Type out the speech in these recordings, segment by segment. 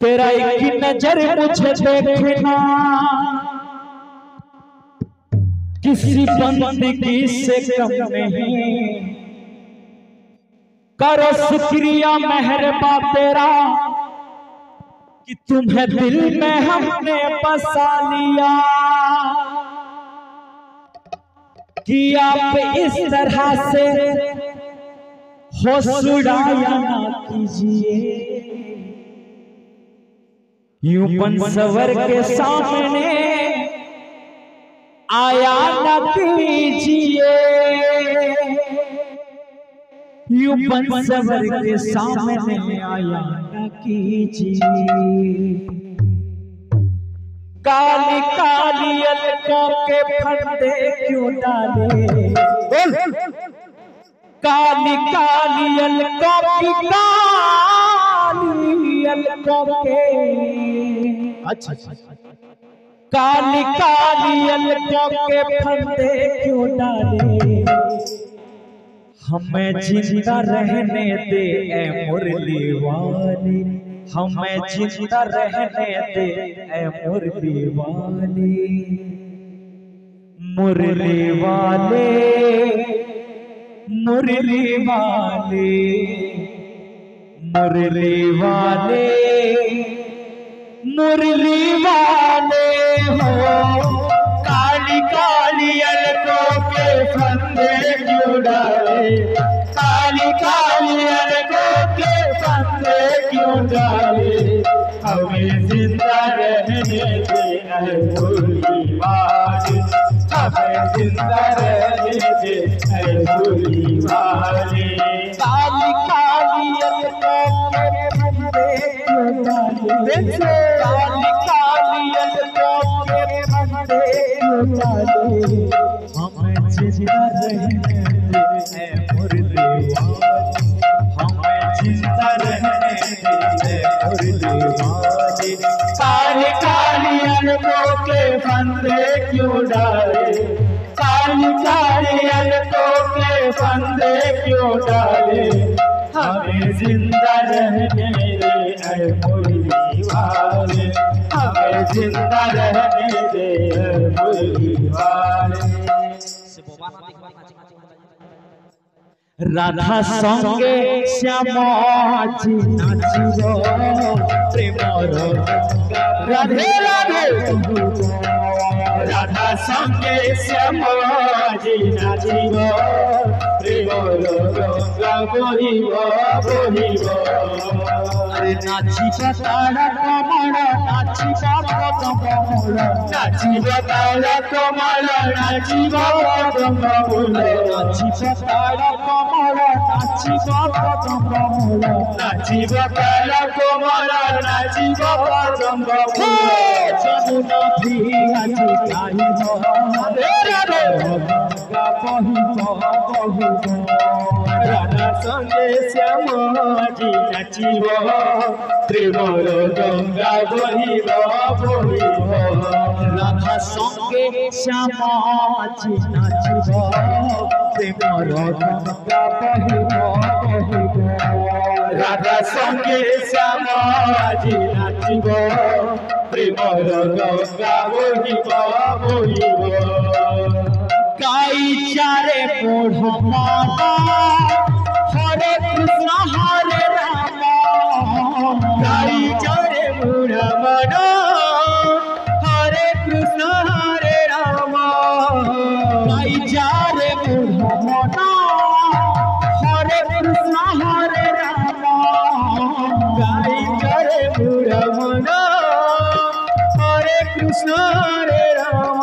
तेरा एक नजर मुझे देखना किसी बंदगी से कम नहीं। करो शुक्रिया मेहरबा तेरा कि तुम्हें दिल में हमने बसा लिया, कि आप इस तरह से होश उड़ाया ना कीजिए। यूं पंचवर के सामने आया न कीजिए, यूं पंचवर के सामने आया न कीजिए। काली काली अलकों के फंदे क्यों डाले, काली काली अलकों की काली अलकों के, अच्छा काली काली अलकों के फंदे क्यों डाले। हमें जिंदा रहने दे ऐ मुरली वाली, हमें जिंदा रहने दे ऐ मुरली वाली। मुरली वाले मुरली वाले मुरली वाले मुरली वाले हो। काली काली अलकों के फंदे क्यों डाले, काली काली अलकों के फंदे क्यों डाले। हमें जिंदा रहने दे ऐ मुरली वाले, हमें जिंदा रहने दे ऐ मुरली वाले। काली काली अलकों के फंदे क्यों डाले, काली काली अलकों के फंदे क्यों डाले। हमें जिंदा रहने दे ऐ मुरली वाले, हमें जिंदा रहने दे ऐ मुरली वाले। काली काली अलकों के फंदे क्यों डाले, काली काली अलकों के फंदे क्यों डाले। हमें जिंदा रहने दे ऐ मुरली वाले, हमें जिंदा रहने दे ऐ मुरली वाले। राधा संगे श्यामाजी नाचिबो प्रेमर, राधे राधे राधा संगे श्यामाजी नाचिबो प्रेमर गंगा बहिबो बहिबो। अरे नाचिबा तारा कमल, नाचिबा कमल, नाचिबा तारा कमल, नाचिबा कमल, नाचिबा तारा कमल, नाचिबा कमल, नाचिबा तारा कमल, नाचिबा कमल। जमुना भी आज गाइबो रे गंगा बहिबो बहिबो। राधा संगे श्यामाजी नाचिबो प्रेमर गंगा बहिबो बहिबो। राधा संगे श्यामाजी नाचिबो प्रेमर गंगा बहिबो बहिबो। राधा संगे श्यामाजी नाचिबो प्रेमर गंगा बहिबो बहिबो। गाई चारे मोढ़ माना हरे कृष्ण हरे राम, गाई चारे मोढ़ माना हरे कृष्ण हरे राम। गाई चारे मोढ़ माना हरे कृष्ण हरे राम, गाई चारे मोढ़ माना हरे कृष्ण हरे राम।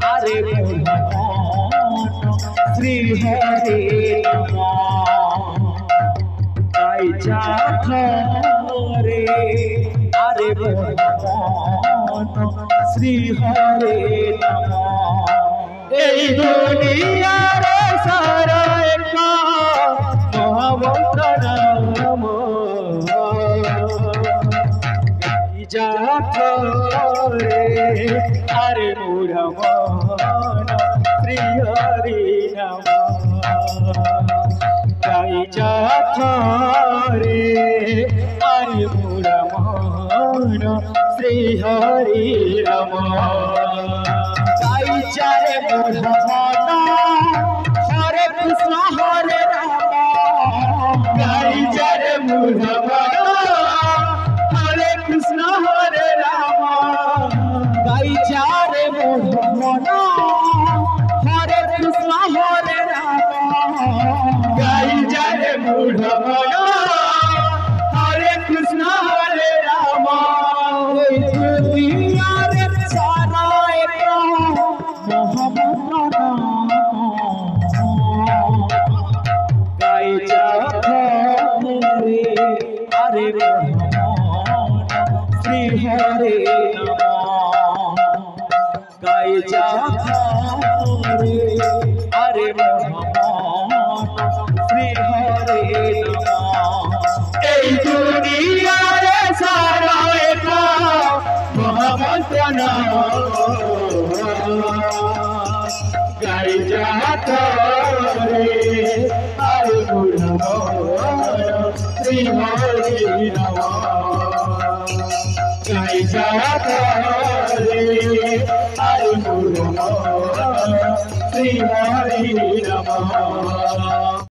अरे श्री हरे गाई जात रे, अरे श्री हरे दुनिया रे सारा রে আরে বুড়া মন শ্রী হরি নাম গাই যাথ রে আরে বুড়া মন শ্রী হরি রাম গাই চারে বুড়া মন হরে কৃষ্ণ হরে রাম গাই চারে বুড়া মন হরে কৃষ্ণ হরে রাম গাই চারে বুড়া মন হরে কৃষ্ণ হরে রাম গাই চারে বুড়া মন হরে কৃষ্ণ হরে রাম দুনিয়ারে সারা মোহাম্মদ গাই যাথ রে আরে শ্রী হরে নাম গাই যাথ রে আরে শ্রী হরে নাম এই দুনিয়ারে সারা মোহাম্মদ নাম গাই যাথ রে আরে শ্রী হরি রাম গাই যাথ রে আরে শ্রী হরি রাম